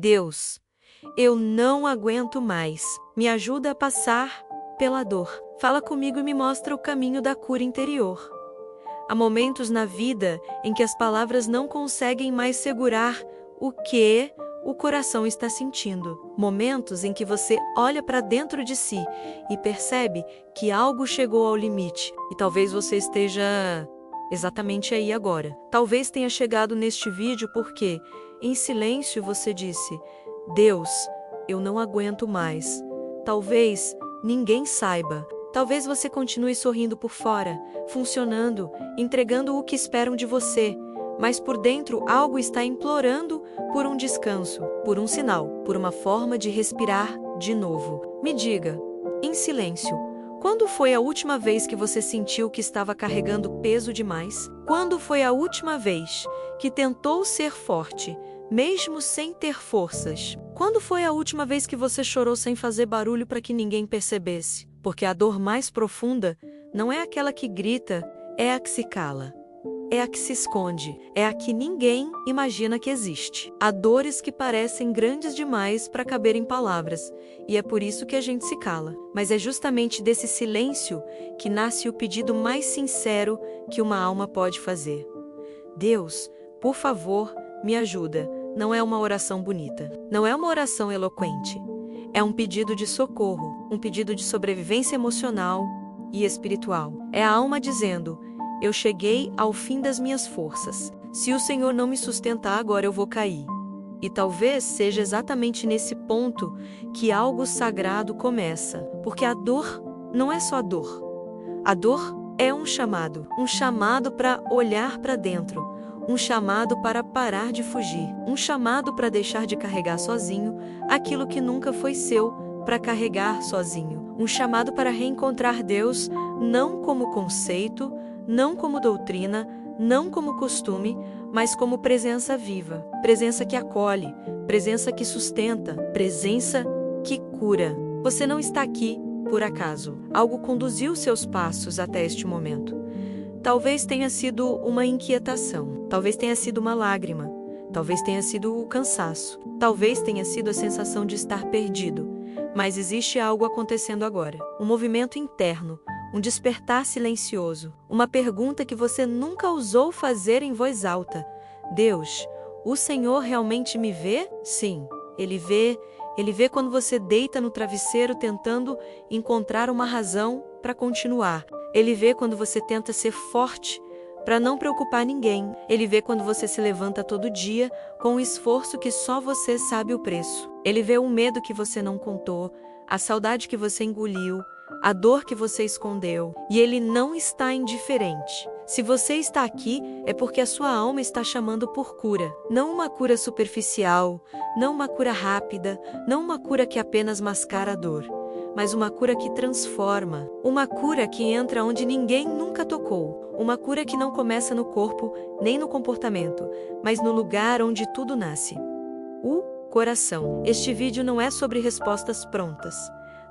Deus, eu não aguento mais. Me ajuda a passar pela dor. Fala comigo e me mostra o caminho da cura interior. Há momentos na vida em que as palavras não conseguem mais segurar o que o coração está sentindo. Momentos em que você olha para dentro de si e percebe que algo chegou ao limite. E talvez você esteja exatamente aí agora. Talvez tenha chegado neste vídeo porque, em silêncio, você disse: Deus, eu não aguento mais. Talvez ninguém saiba. Talvez você continue sorrindo por fora, funcionando, entregando o que esperam de você, mas por dentro algo está implorando por um descanso, por um sinal, por uma forma de respirar de novo. Me diga, em silêncio, quando foi a última vez que você sentiu que estava carregando peso demais? Quando foi a última vez que tentou ser forte, mesmo sem ter forças? Quando foi a última vez que você chorou sem fazer barulho para que ninguém percebesse? Porque a dor mais profunda não é aquela que grita, é a que se cala. É a que se esconde, é a que ninguém imagina que existe. Há dores que parecem grandes demais para caber em palavras, e é por isso que a gente se cala. Mas é justamente desse silêncio que nasce o pedido mais sincero que uma alma pode fazer. Deus, por favor, me ajuda. Não é uma oração bonita, não é uma oração eloquente. É um pedido de socorro, um pedido de sobrevivência emocional e espiritual. É a alma dizendo: eu cheguei ao fim das minhas forças. Se o Senhor não me sustentar, agora eu vou cair. E talvez seja exatamente nesse ponto que algo sagrado começa. Porque a dor não é só dor. A dor é um chamado para olhar para dentro. Um chamado para parar de fugir. Um chamado para deixar de carregar sozinho aquilo que nunca foi seu para carregar sozinho. Um chamado para reencontrar Deus não como conceito, não como doutrina, não como costume, mas como presença viva. Presença que acolhe, presença que sustenta, presença que cura. Você não está aqui por acaso. Algo conduziu seus passos até este momento. Talvez tenha sido uma inquietação, talvez tenha sido uma lágrima, talvez tenha sido o cansaço, talvez tenha sido a sensação de estar perdido, mas existe algo acontecendo agora, um movimento interno, um despertar silencioso, uma pergunta que você nunca ousou fazer em voz alta. Deus, o Senhor realmente me vê? Sim, Ele vê quando você deita no travesseiro tentando encontrar uma razão para continuar. Ele vê quando você tenta ser forte para não preocupar ninguém. Ele vê quando você se levanta todo dia com um esforço que só você sabe o preço. Ele vê o medo que você não contou, a saudade que você engoliu, a dor que você escondeu. E Ele não está indiferente. Se você está aqui, é porque a sua alma está chamando por cura. Não uma cura superficial, não uma cura rápida, não uma cura que apenas mascara a dor, mas uma cura que transforma, uma cura que entra onde ninguém nunca tocou, uma cura que não começa no corpo, nem no comportamento, mas no lugar onde tudo nasce. O coração. Este vídeo não é sobre respostas prontas,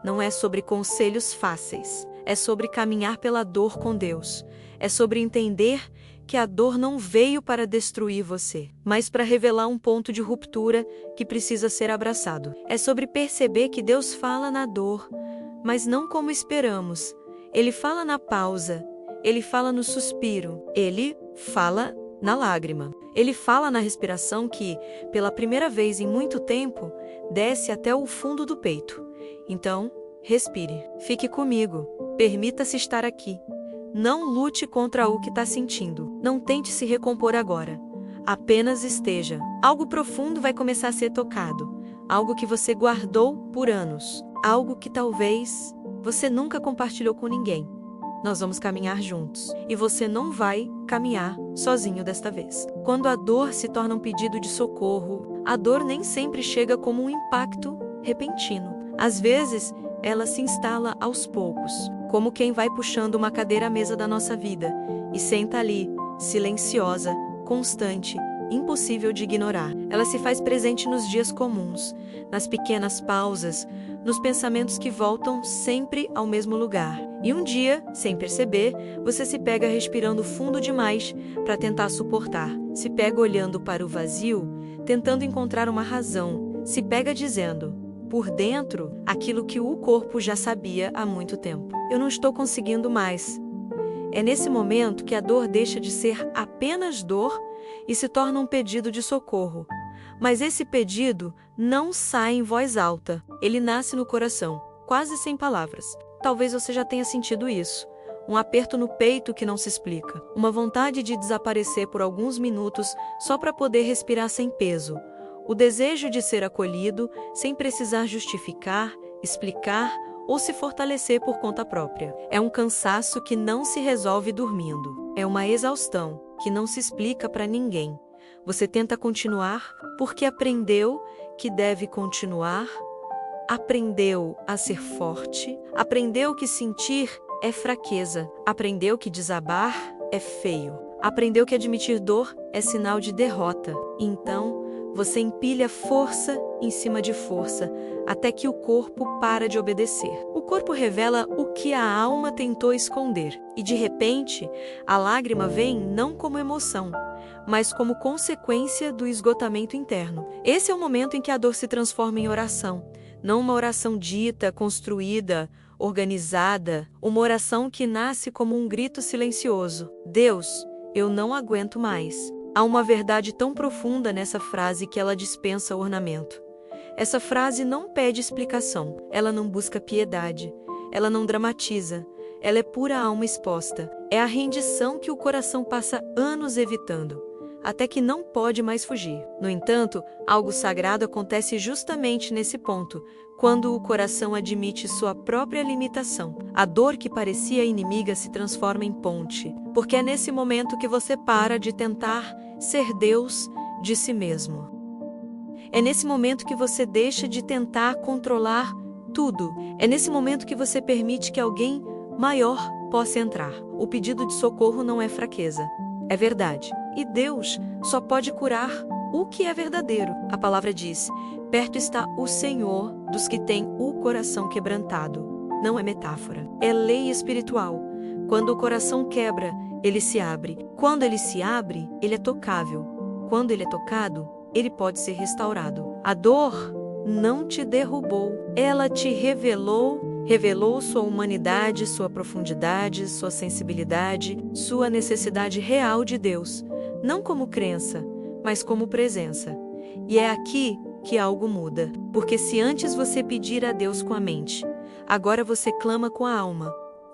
não é sobre conselhos fáceis, é sobre caminhar pela dor com Deus, é sobre entender que a dor não veio para destruir você, mas para revelar um ponto de ruptura que precisa ser abraçado. É sobre perceber que Deus fala na dor, mas não como esperamos. Ele fala na pausa, Ele fala no suspiro, Ele fala na lágrima. Ele fala na respiração que, pela primeira vez em muito tempo, desce até o fundo do peito. Então, respire, fique comigo, permita-se estar aqui. Não lute contra o que está sentindo. Não tente se recompor agora. Apenas esteja. Algo profundo vai começar a ser tocado. Algo que você guardou por anos. Algo que talvez você nunca compartilhou com ninguém. Nós vamos caminhar juntos. E você não vai caminhar sozinho desta vez. Quando a dor se torna um pedido de socorro, a dor nem sempre chega como um impacto repentino. Às vezes, ela se instala aos poucos, como quem vai puxando uma cadeira à mesa da nossa vida e senta ali, silenciosa, constante, impossível de ignorar. Ela se faz presente nos dias comuns, nas pequenas pausas, nos pensamentos que voltam sempre ao mesmo lugar. E um dia, sem perceber, você se pega respirando fundo demais para tentar suportar. Se pega olhando para o vazio, tentando encontrar uma razão, se pega dizendo, por dentro, aquilo que o corpo já sabia há muito tempo. Eu não estou conseguindo mais. É nesse momento que a dor deixa de ser apenas dor e se torna um pedido de socorro. Mas esse pedido não sai em voz alta, ele nasce no coração, quase sem palavras. Talvez você já tenha sentido isso. Um aperto no peito que não se explica. Uma vontade de desaparecer por alguns minutos só para poder respirar sem peso. O desejo de ser acolhido sem precisar justificar, explicar ou se fortalecer por conta própria. É um cansaço que não se resolve dormindo. É uma exaustão que não se explica para ninguém. Você tenta continuar porque aprendeu que deve continuar, aprendeu a ser forte, aprendeu que sentir é fraqueza, aprendeu que desabar é feio, aprendeu que admitir dor é sinal de derrota. Então, você empilha força em cima de força, até que o corpo para de obedecer. O corpo revela o que a alma tentou esconder, e de repente, a lágrima vem não como emoção, mas como consequência do esgotamento interno. Esse é o momento em que a dor se transforma em oração, não uma oração dita, construída, organizada, uma oração que nasce como um grito silencioso. Deus, eu não aguento mais. Há uma verdade tão profunda nessa frase que ela dispensa ornamento. Essa frase não pede explicação, ela não busca piedade, ela não dramatiza, ela é pura alma exposta. É a rendição que o coração passa anos evitando, até que não pode mais fugir. No entanto, algo sagrado acontece justamente nesse ponto, quando o coração admite sua própria limitação. A dor que parecia inimiga se transforma em ponte, porque é nesse momento que você para de tentar ser Deus de si mesmo. É nesse momento que você deixa de tentar controlar tudo. É nesse momento que você permite que alguém maior possa entrar. O pedido de socorro não é fraqueza, é verdade. E Deus só pode curar o que é verdadeiro. A palavra diz: perto está o Senhor dos que têm o coração quebrantado. Não é metáfora, é lei espiritual. Quando o coração quebra, ele se abre. Quando ele se abre, ele é tocável. Quando ele é tocado, ele pode ser restaurado. A dor não te derrubou, ela te revelou sua humanidade, sua profundidade, sua sensibilidade, sua necessidade real de Deus, não como crença, mas como presença. E é aqui que algo muda, porque se antes você pedir a Deus com a mente, agora você clama com a alma.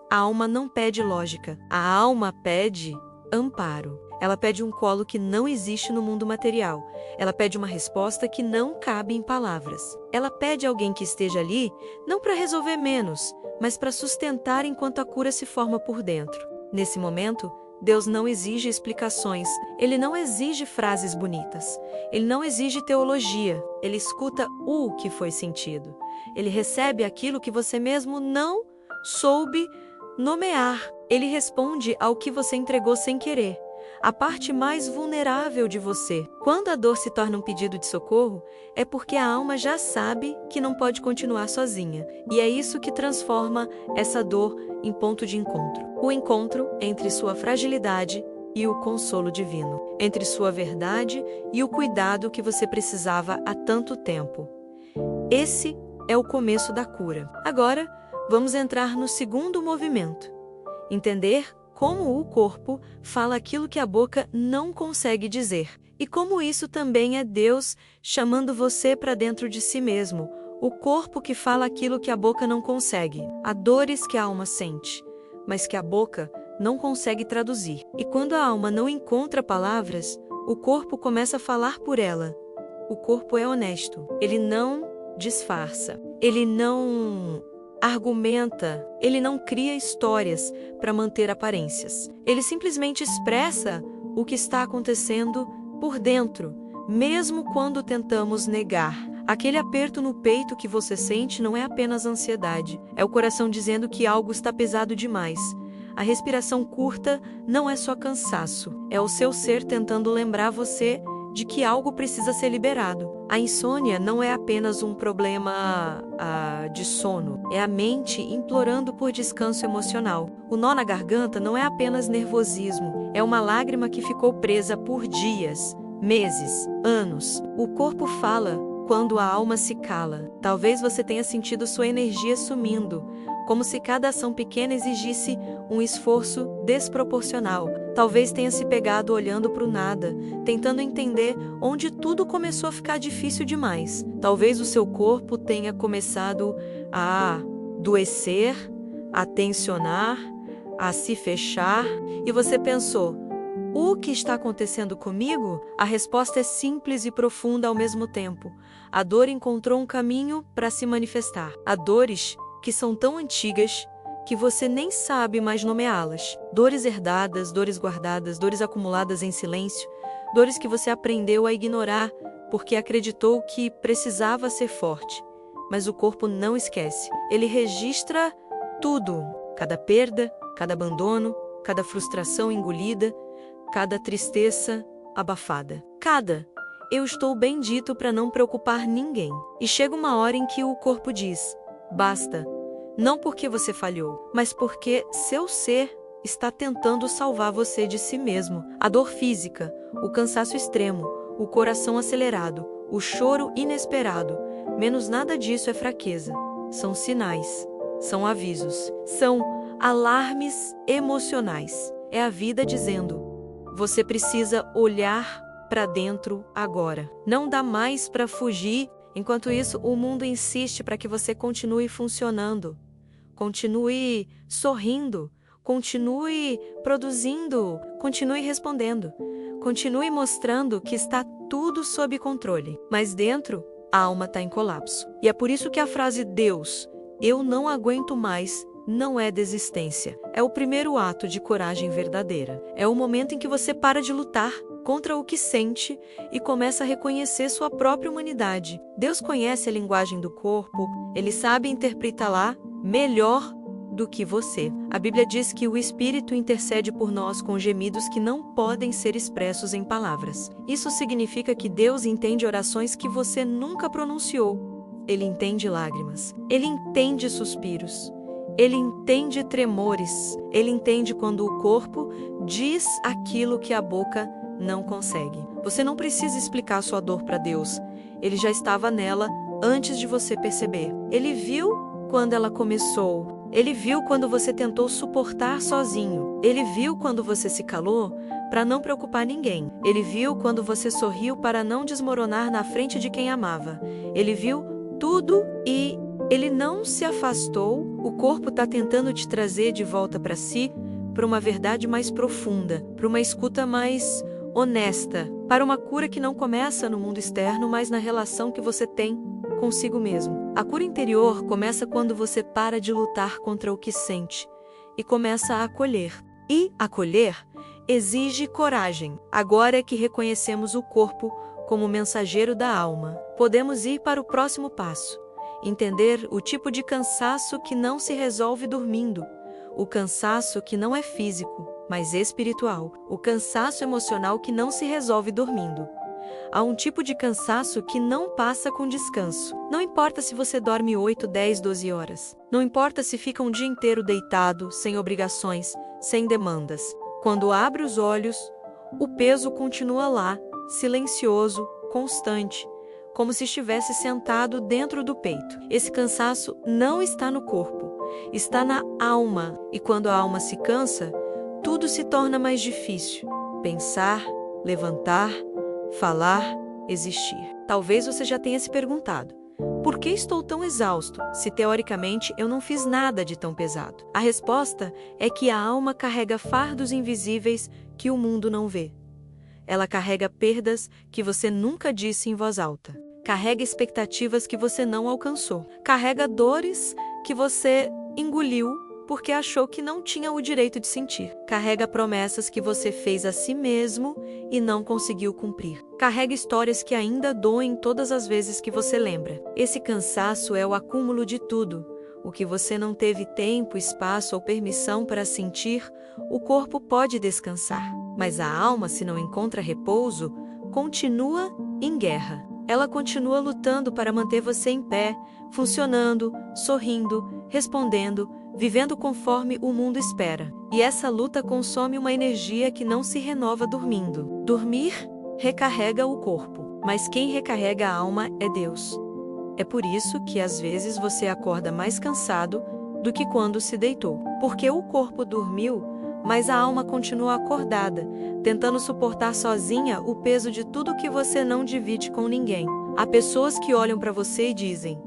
A alma não pede lógica, a alma pede amparo. Ela pede um colo que não existe no mundo material. Ela pede uma resposta que não cabe em palavras. Ela pede alguém que esteja ali, não para resolver menos, mas para sustentar enquanto a cura se forma por dentro. Nesse momento, Deus não exige explicações, Ele não exige frases bonitas, Ele não exige teologia, Ele escuta o que foi sentido. Ele recebe aquilo que você mesmo não soube nomear. Ele responde ao que você entregou sem querer, a parte mais vulnerável de você. Quando a dor se torna um pedido de socorro, é porque a alma já sabe que não pode continuar sozinha. E é isso que transforma essa dor em ponto de encontro. O encontro entre sua fragilidade e o consolo divino. Entre sua verdade e o cuidado que você precisava há tanto tempo. Esse é o começo da cura. Agora, vamos entrar no segundo movimento. Entender como o corpo fala aquilo que a boca não consegue dizer. E como isso também é Deus chamando você para dentro de si mesmo. O corpo que fala aquilo que a boca não consegue. Há dores que a alma sente, mas que a boca não consegue traduzir. E quando a alma não encontra palavras, o corpo começa a falar por ela. O corpo é honesto. Ele não disfarça. Ele não argumenta, ele não cria histórias para manter aparências. Ele simplesmente expressa o que está acontecendo por dentro, mesmo quando tentamos negar. Aquele aperto no peito que você sente não é apenas ansiedade, é o coração dizendo que algo está pesado demais. A respiração curta não é só cansaço, é o seu ser tentando lembrar você de que algo precisa ser liberado. A insônia não é apenas um problema de sono, é a mente implorando por descanso emocional. O nó na garganta não é apenas nervosismo, é uma lágrima que ficou presa por dias, meses, anos. O corpo fala quando a alma se cala. Talvez você tenha sentido sua energia sumindo, como se cada ação pequena exigisse um esforço desproporcional. Talvez tenha se pegado olhando para o nada, tentando entender onde tudo começou a ficar difícil demais. Talvez o seu corpo tenha começado a adoecer, a tensionar, a se fechar, e você pensou: o que está acontecendo comigo? A resposta é simples e profunda ao mesmo tempo. A dor encontrou um caminho para se manifestar. Há dores que são tão antigas que você nem sabe mais nomeá-las. Dores herdadas, dores guardadas, dores acumuladas em silêncio, dores que você aprendeu a ignorar porque acreditou que precisava ser forte. Mas o corpo não esquece. Ele registra tudo: cada perda, cada abandono, cada frustração engolida, cada tristeza abafada. Cada "eu estou bendito para não preocupar ninguém". E chega uma hora em que o corpo diz: basta. Não porque você falhou, mas porque seu ser está tentando salvar você de si mesmo. A dor física, o cansaço extremo, o coração acelerado, o choro inesperado, menos nada disso é fraqueza. São sinais, são avisos, são alarmes emocionais. É a vida dizendo: você precisa olhar para dentro agora. Não dá mais para fugir. Enquanto isso, o mundo insiste para que você continue funcionando, continue sorrindo, continue produzindo, continue respondendo, continue mostrando que está tudo sob controle. Mas dentro, a alma está em colapso. E é por isso que a frase "Deus, eu não aguento mais" não é desistência. É o primeiro ato de coragem verdadeira. É o momento em que você para de lutar contra o que sente e começa a reconhecer sua própria humanidade. Deus conhece a linguagem do corpo, Ele sabe interpretá-la melhor do que você. A Bíblia diz que o Espírito intercede por nós com gemidos que não podem ser expressos em palavras. Isso significa que Deus entende orações que você nunca pronunciou. Ele entende lágrimas. Ele entende suspiros. Ele entende tremores. Ele entende quando o corpo diz aquilo que a boca não consegue. Você não precisa explicar sua dor para Deus. Ele já estava nela antes de você perceber. Ele viu quando ela começou. Ele viu quando você tentou suportar sozinho. Ele viu quando você se calou para não preocupar ninguém. Ele viu quando você sorriu para não desmoronar na frente de quem amava. Ele viu tudo e Ele não se afastou. O corpo está tentando te trazer de volta para si, para uma verdade mais profunda, para uma escuta mais honesta, para uma cura que não começa no mundo externo, mas na relação que você tem consigo mesmo. A cura interior começa quando você para de lutar contra o que sente e começa a acolher. E acolher exige coragem. Agora é que reconhecemos o corpo como mensageiro da alma, podemos ir para o próximo passo. Entender o tipo de cansaço que não se resolve dormindo, o cansaço que não é físico, mas espiritual, o cansaço emocional que não se resolve dormindo. Há um tipo de cansaço que não passa com descanso. Não importa se você dorme 8, 10, 12 horas. Não importa se fica um dia inteiro deitado, sem obrigações, sem demandas. Quando abre os olhos, o peso continua lá, silencioso, constante, como se estivesse sentado dentro do peito. Esse cansaço não está no corpo, está na alma. E quando a alma se cansa, tudo se torna mais difícil. Pensar, levantar, falar, existir. Talvez você já tenha se perguntado: por que estou tão exausto, se teoricamente eu não fiz nada de tão pesado? A resposta é que a alma carrega fardos invisíveis que o mundo não vê. Ela carrega perdas que você nunca disse em voz alta. Carrega expectativas que você não alcançou. Carrega dores que você engoliu porque achou que não tinha o direito de sentir. Carrega promessas que você fez a si mesmo e não conseguiu cumprir. Carrega histórias que ainda doem todas as vezes que você lembra. Esse cansaço é o acúmulo de tudo. O que você não teve tempo, espaço ou permissão para sentir, o corpo pode descansar. Mas a alma, se não encontra repouso, continua em guerra. Ela continua lutando para manter você em pé, funcionando, sorrindo, respondendo, vivendo conforme o mundo espera. E essa luta consome uma energia que não se renova dormindo. Dormir recarrega o corpo. mas quem recarrega a alma é Deus. É por isso que às vezes você acorda mais cansado do que quando se deitou. Porque o corpo dormiu, mas a alma continua acordada, tentando suportar sozinha o peso de tudo que você não divide com ninguém. Há pessoas que olham para você e dizem: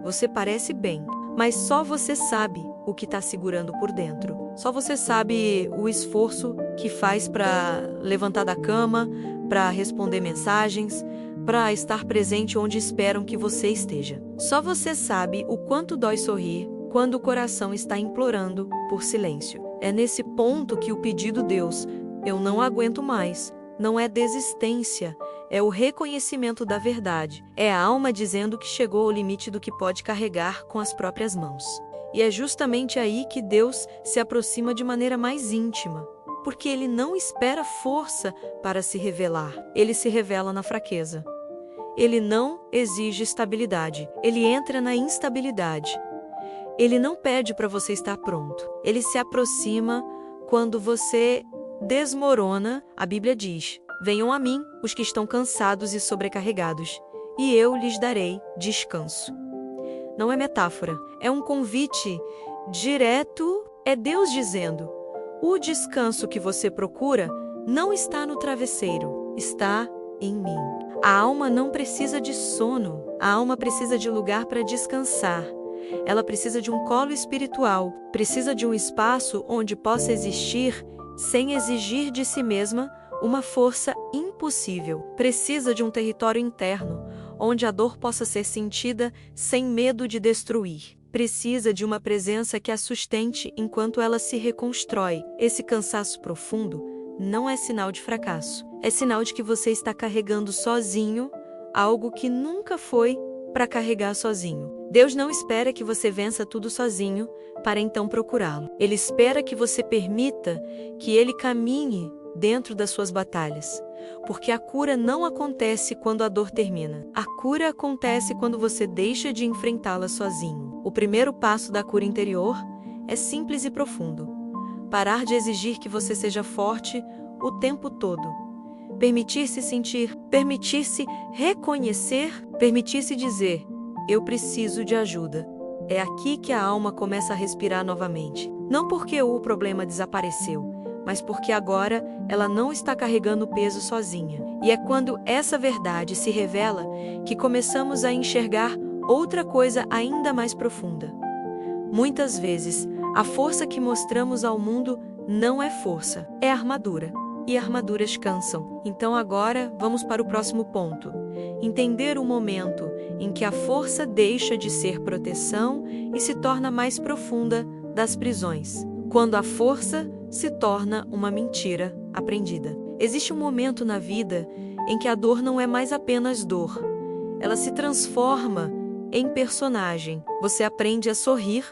"Você parece bem", mas só você sabe o que está segurando por dentro. Só você sabe o esforço que faz para levantar da cama, para responder mensagens, para estar presente onde esperam que você esteja. Só você sabe o quanto dói sorrir quando o coração está implorando por silêncio. É nesse ponto que o pedido Deus, "eu não aguento mais", não é desistência, é o reconhecimento da verdade. É a alma dizendo que chegou ao limite do que pode carregar com as próprias mãos. E é justamente aí que Deus se aproxima de maneira mais íntima, porque Ele não espera força para se revelar, Ele se revela na fraqueza. Ele não exige estabilidade, Ele entra na instabilidade. Ele não pede para você estar pronto, Ele se aproxima quando você desmorona. A Bíblia diz: "Venham a mim os que estão cansados e sobrecarregados, e eu lhes darei descanso." Não é metáfora, é um convite direto, é Deus dizendo: o descanso que você procura não está no travesseiro, está em mim. A alma não precisa de sono, a alma precisa de lugar para descansar. Ela precisa de um colo espiritual, precisa de um espaço onde possa existir, sem exigir de si mesma, uma força impossível. Precisa de um território interno, onde a dor possa ser sentida sem medo de destruir. Precisa de uma presença que a sustente enquanto ela se reconstrói. Esse cansaço profundo não é sinal de fracasso. É sinal de que você está carregando sozinho algo que nunca foi para carregar sozinho. Deus não espera que você vença tudo sozinho para então procurá-lo. Ele espera que você permita que Ele caminhe dentro das suas batalhas. Porque a cura não acontece quando a dor termina. A cura acontece quando você deixa de enfrentá-la sozinho. O primeiro passo da cura interior é simples e profundo. Parar de exigir que você seja forte o tempo todo. Permitir-se sentir, permitir-se reconhecer, permitir-se dizer: "Eu preciso de ajuda." É aqui que a alma começa a respirar novamente. Não porque o problema desapareceu, mas porque agora ela não está carregando o peso sozinha. E é quando essa verdade se revela que começamos a enxergar outra coisa ainda mais profunda. Muitas vezes, a força que mostramos ao mundo não é força, é armadura. E armaduras cansam. Então agora vamos para o próximo ponto. Entender o momento em que a força deixa de ser proteção e se torna mais profunda das prisões. Quando a força se torna uma mentira aprendida. Existe um momento na vida em que a dor não é mais apenas dor. Ela se transforma em personagem. Você aprende a sorrir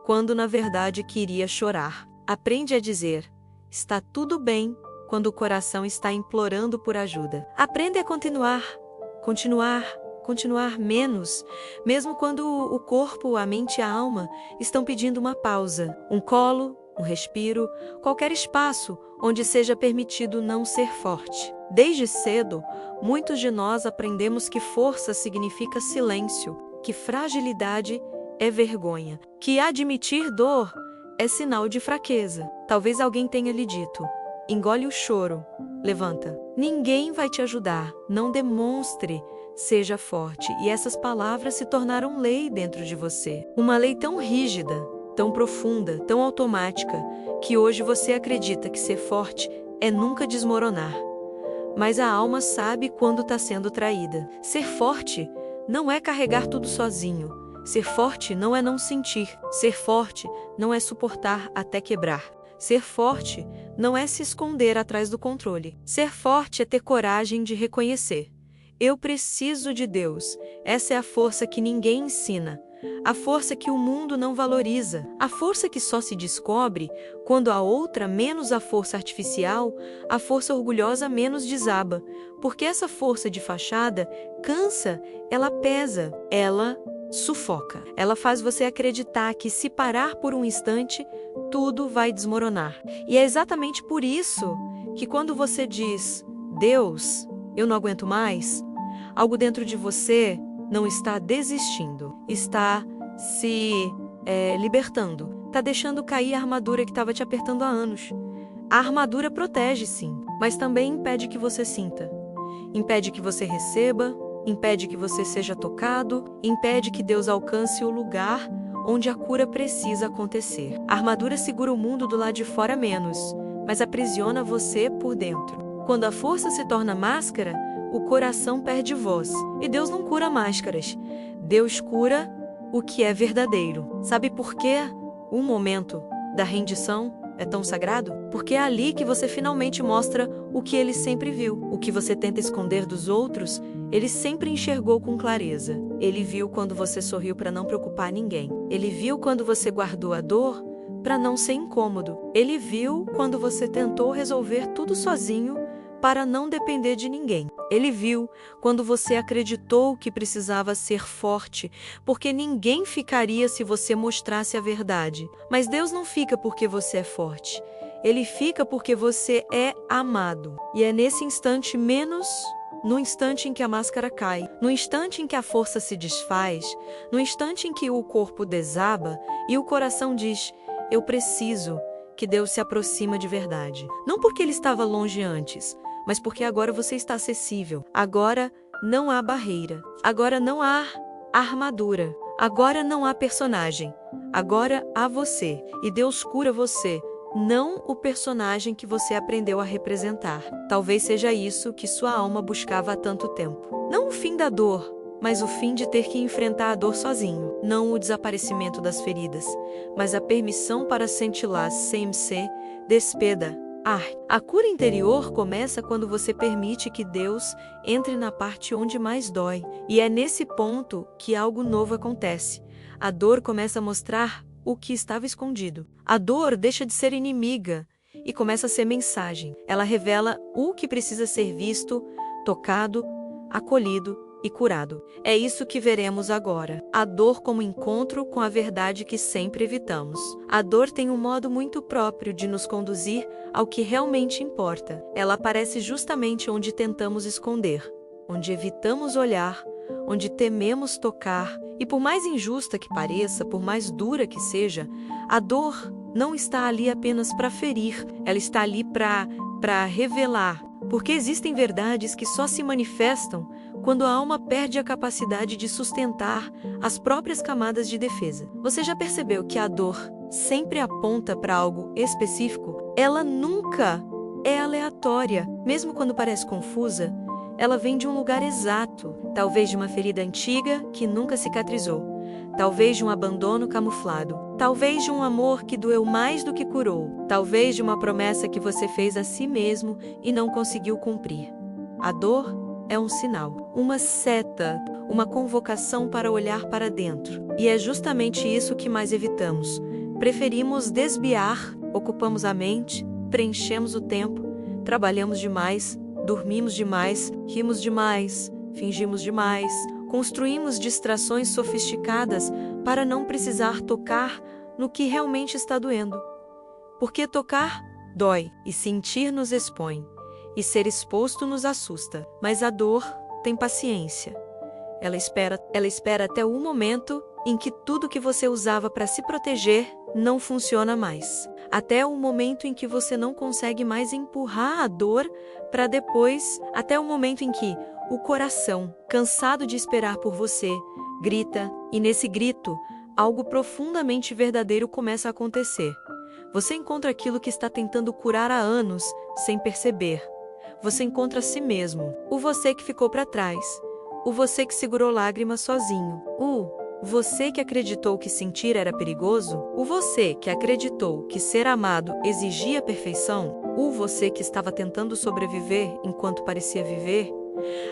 quando na verdade queria chorar. Aprende a dizer: "Está tudo bem", quando o coração está implorando por ajuda. Aprende a continuar menos, mesmo quando o corpo, a mente e a alma estão pedindo uma pausa, um colo, um respiro, qualquer espaço onde seja permitido não ser forte. Desde cedo, muitos de nós aprendemos que força significa silêncio, que fragilidade é vergonha, que admitir dor é sinal de fraqueza. Talvez alguém tenha lhe dito: "Engole o choro, levanta." Ninguém vai te ajudar, não demonstre, seja forte. E essas palavras se tornaram lei dentro de você. Uma lei tão rígida, tão profunda, tão automática, que hoje você acredita que ser forte é nunca desmoronar. Mas a alma sabe quando está sendo traída. Ser forte não é carregar tudo sozinho. Ser forte não é não sentir. Ser forte não é suportar até quebrar. Ser forte não é se esconder atrás do controle. Ser forte é ter coragem de reconhecer: "Eu preciso de Deus." Essa é a força que ninguém ensina. A força que o mundo não valoriza. A força que só se descobre quando a outra menos a força artificial, a força orgulhosa menos desaba. Porque essa força de fachada cansa, ela pesa, ela sufoca. Ela faz você acreditar que se parar por um instante, tudo vai desmoronar. E é exatamente por isso que quando você diz: "Deus, eu não aguento mais", Algo dentro de você não está desistindo, está se libertando, está deixando cair a armadura que estava te apertando há anos. A armadura protege, sim, mas também impede que você sinta. Impede que você receba, impede que você seja tocado, impede que Deus alcance o lugar onde a cura precisa acontecer. A armadura segura o mundo do lado de fora menos, mas aprisiona você por dentro. Quando a força se torna máscara, o coração perde voz. E Deus não cura máscaras. Deus cura o que é verdadeiro. Sabe por quê? O momento da rendição é tão sagrado? Porque é ali que você finalmente mostra o que ele sempre viu. O que você tenta esconder dos outros, ele sempre enxergou com clareza. Ele viu quando você sorriu para não preocupar ninguém. Ele viu quando você guardou a dor para não ser incômodo. Ele viu quando você tentou resolver tudo sozinho para não depender de ninguém. Ele viu quando você acreditou que precisava ser forte, porque ninguém ficaria se você mostrasse a verdade. Mas Deus não fica porque você é forte. Ele fica porque você é amado. E é nesse instante menos no instante em que a máscara cai, no instante em que a força se desfaz, no instante em que o corpo desaba e o coração diz: eu preciso, que Deus se aproxima de verdade. Não porque ele estava longe antes, mas porque agora você está acessível. Agora não há barreira. Agora não há armadura. Agora não há personagem. Agora há você. E Deus cura você, não o personagem que você aprendeu a representar. Talvez seja isso que sua alma buscava há tanto tempo. Não o fim da dor, mas o fim de ter que enfrentar a dor sozinho. Não o desaparecimento das feridas, mas a permissão para cintilar sem se despeda. A cura interior começa quando você permite que Deus entre na parte onde mais dói. E é nesse ponto que algo novo acontece. A dor começa a mostrar o que estava escondido. A dor deixa de ser inimiga e começa a ser mensagem. Ela revela o que precisa ser visto, tocado, acolhido e curado. É isso que veremos agora. A dor como encontro com a verdade que sempre evitamos. A dor tem um modo muito próprio de nos conduzir ao que realmente importa. Ela aparece justamente onde tentamos esconder, onde evitamos olhar, onde tememos tocar. E por mais injusta que pareça, por mais dura que seja, a dor não está ali apenas para ferir, ela está ali para revelar. Porque existem verdades que só se manifestam quando a alma perde a capacidade de sustentar as próprias camadas de defesa. Você já percebeu que a dor sempre aponta para algo específico? Ela nunca é aleatória. Mesmo quando parece confusa, ela vem de um lugar exato, talvez de uma ferida antiga que nunca cicatrizou, talvez de um abandono camuflado, talvez de um amor que doeu mais do que curou, talvez de uma promessa que você fez a si mesmo e não conseguiu cumprir. A dor é um sinal, uma seta, uma convocação para olhar para dentro. E é justamente isso que mais evitamos. Preferimos desviar, ocupamos a mente, preenchemos o tempo, trabalhamos demais, dormimos demais, rimos demais, fingimos demais, construímos distrações sofisticadas para não precisar tocar no que realmente está doendo. Porque tocar dói e sentir nos expõe. E ser exposto nos assusta, mas a dor tem paciência. Ela espera até o momento em que tudo que você usava para se proteger não funciona mais. Até o momento em que você não consegue mais empurrar a dor para depois, até o momento em que o coração, cansado de esperar por você, grita, e nesse grito, algo profundamente verdadeiro começa a acontecer. Você encontra aquilo que está tentando curar há anos sem perceber. Você encontra a si mesmo, o você que ficou para trás, o você que segurou lágrimas sozinho, o você que acreditou que sentir era perigoso, o você que acreditou que ser amado exigia perfeição, o você que estava tentando sobreviver enquanto parecia viver.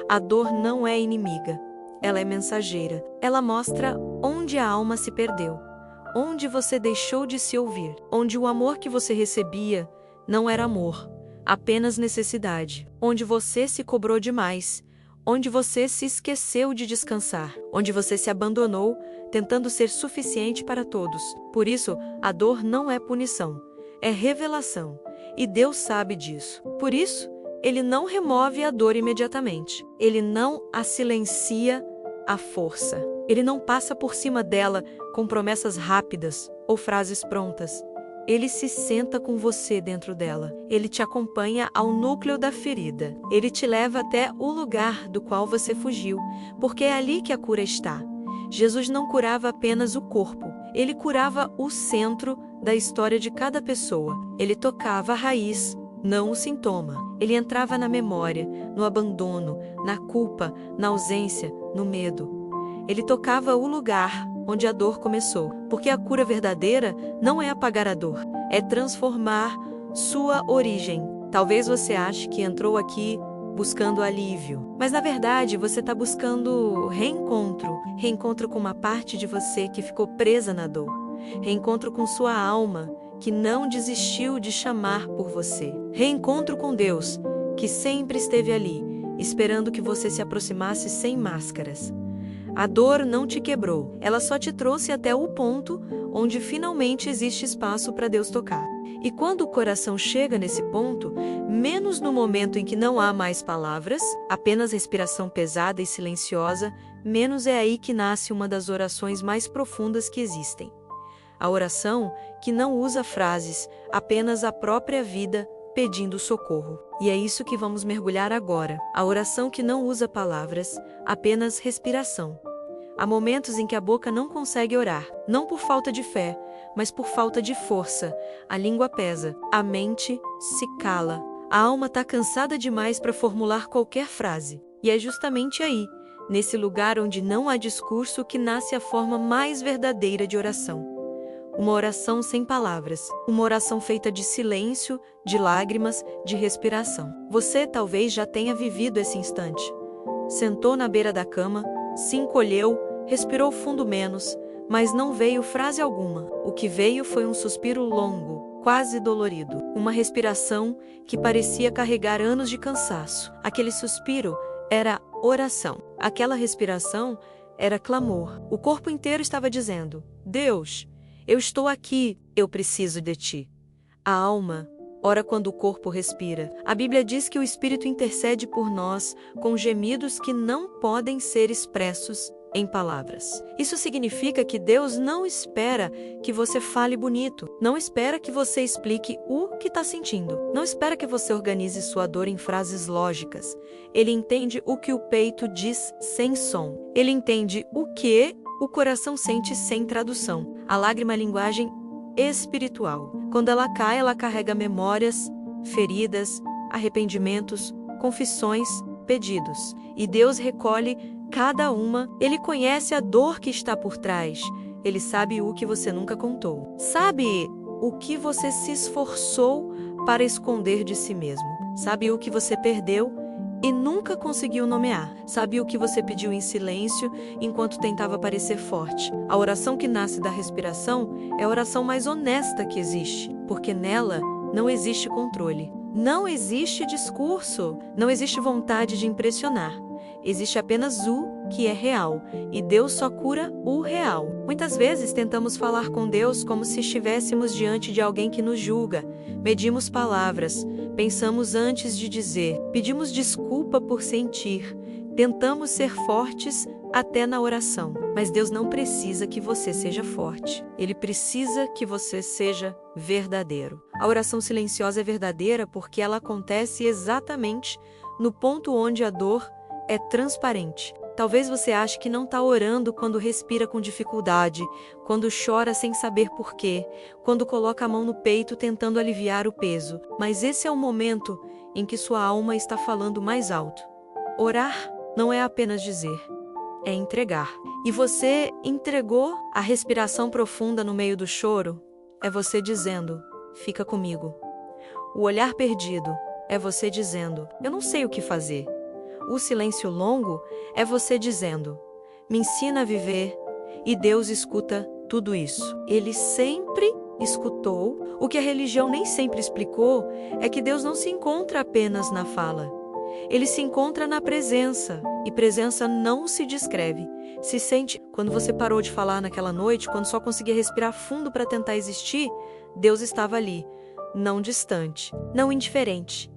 A dor não é inimiga, ela é mensageira. Ela mostra onde a alma se perdeu, onde você deixou de se ouvir, onde o amor que você recebia não era amor, apenas necessidade, onde você se cobrou demais, onde você se esqueceu de descansar, onde você se abandonou, tentando ser suficiente para todos. Por isso, a dor não é punição, é revelação, e Deus sabe disso. Por isso, Ele não remove a dor imediatamente. Ele não a silencia à força. Ele não passa por cima dela com promessas rápidas ou frases prontas. Ele se senta com você dentro dela. Ele te acompanha ao núcleo da ferida. Ele te leva até o lugar do qual você fugiu, porque é ali que a cura está. Jesus não curava apenas o corpo. Ele curava o centro da história de cada pessoa. Ele tocava a raiz, não o sintoma. Ele entrava na memória, no abandono, na culpa, na ausência, no medo. Ele tocava o lugar onde a dor começou, porque a cura verdadeira não é apagar a dor, é transformar sua origem. Talvez você ache que entrou aqui buscando alívio, mas na verdade você está buscando reencontro com uma parte de você que ficou presa na dor, reencontro com sua alma que não desistiu de chamar por você, reencontro com Deus que sempre esteve ali, esperando que você se aproximasse sem máscaras. A dor não te quebrou, ela só te trouxe até o ponto onde finalmente existe espaço para Deus tocar. E quando o coração chega nesse ponto, menos no momento em que não há mais palavras, apenas respiração pesada e silenciosa, menos é aí que nasce uma das orações mais profundas que existem. A oração que não usa frases, apenas a própria vida pedindo socorro. E é isso que vamos mergulhar agora. A oração que não usa palavras, apenas respiração. Há momentos em que a boca não consegue orar, não por falta de fé, mas por falta de força. A língua pesa, a mente se cala. A alma está cansada demais para formular qualquer frase. E é justamente aí, nesse lugar onde não há discurso, que nasce a forma mais verdadeira de oração. Uma oração sem palavras, uma oração feita de silêncio, de lágrimas, de respiração. Você talvez já tenha vivido esse instante. Sentou na beira da cama, se encolheu, respirou fundo menos, mas não veio frase alguma. O que veio foi um suspiro longo, quase dolorido. Uma respiração que parecia carregar anos de cansaço. Aquele suspiro era oração. Aquela respiração era clamor. O corpo inteiro estava dizendo: Deus, eu estou aqui, eu preciso de ti. A alma ora quando o corpo respira. A Bíblia diz que o Espírito intercede por nós com gemidos que não podem ser expressos em palavras. Isso significa que Deus não espera que você fale bonito, não espera que você explique o que está sentindo, não espera que você organize sua dor em frases lógicas. Ele entende o que o peito diz sem som. Ele entende o que o coração sente sem tradução. A lágrima é linguagem espiritual. Quando ela cai, ela carrega memórias, feridas, arrependimentos, confissões, pedidos. E Deus recolhe cada uma. Ele conhece a dor que está por trás. Ele sabe o que você nunca contou. Sabe o que você se esforçou para esconder de si mesmo. Sabe o que você perdeu e nunca conseguiu nomear. Sabe o que você pediu em silêncio enquanto tentava parecer forte. A oração que nasce da respiração é a oração mais honesta que existe, porque nela não existe controle, não existe discurso, não existe vontade de impressionar. Existe apenas o que é real, e Deus só cura o real. Muitas vezes tentamos falar com Deus como se estivéssemos diante de alguém que nos julga. Medimos palavras, pensamos antes de dizer, pedimos desculpa por sentir, tentamos ser fortes até na oração. Mas Deus não precisa que você seja forte. Ele precisa que você seja verdadeiro. A oração silenciosa é verdadeira porque ela acontece exatamente no ponto onde a dor é transparente. Talvez você ache que não está orando quando respira com dificuldade, quando chora sem saber porquê, quando coloca a mão no peito tentando aliviar o peso. Mas esse é o momento em que sua alma está falando mais alto. Orar não é apenas dizer, é entregar. E você entregou a respiração profunda no meio do choro? É você dizendo, fica comigo. O olhar perdido é você dizendo, eu não sei o que fazer. O silêncio longo é você dizendo, me ensina a viver, e Deus escuta tudo isso. Ele sempre escutou. O que a religião nem sempre explicou é que Deus não se encontra apenas na fala. Ele se encontra na presença, e presença não se descreve. Se sente, quando você parou de falar naquela noite, quando só conseguia respirar fundo para tentar existir, Deus estava ali, não distante, não indiferente.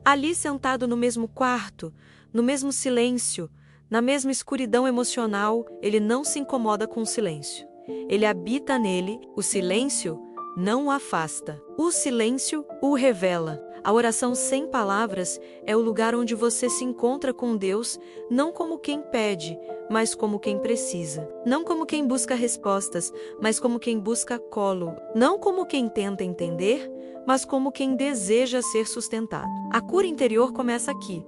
Ali sentado no mesmo quarto, no mesmo silêncio, na mesma escuridão emocional, ele não se incomoda com o silêncio. Ele habita nele, o silêncio não o afasta. O silêncio o revela. A oração sem palavras é o lugar onde você se encontra com Deus, não como quem pede, mas como quem precisa. Não como quem busca respostas, mas como quem busca colo. Não como quem tenta entender, mas como quem deseja ser sustentado. A cura interior começa aqui.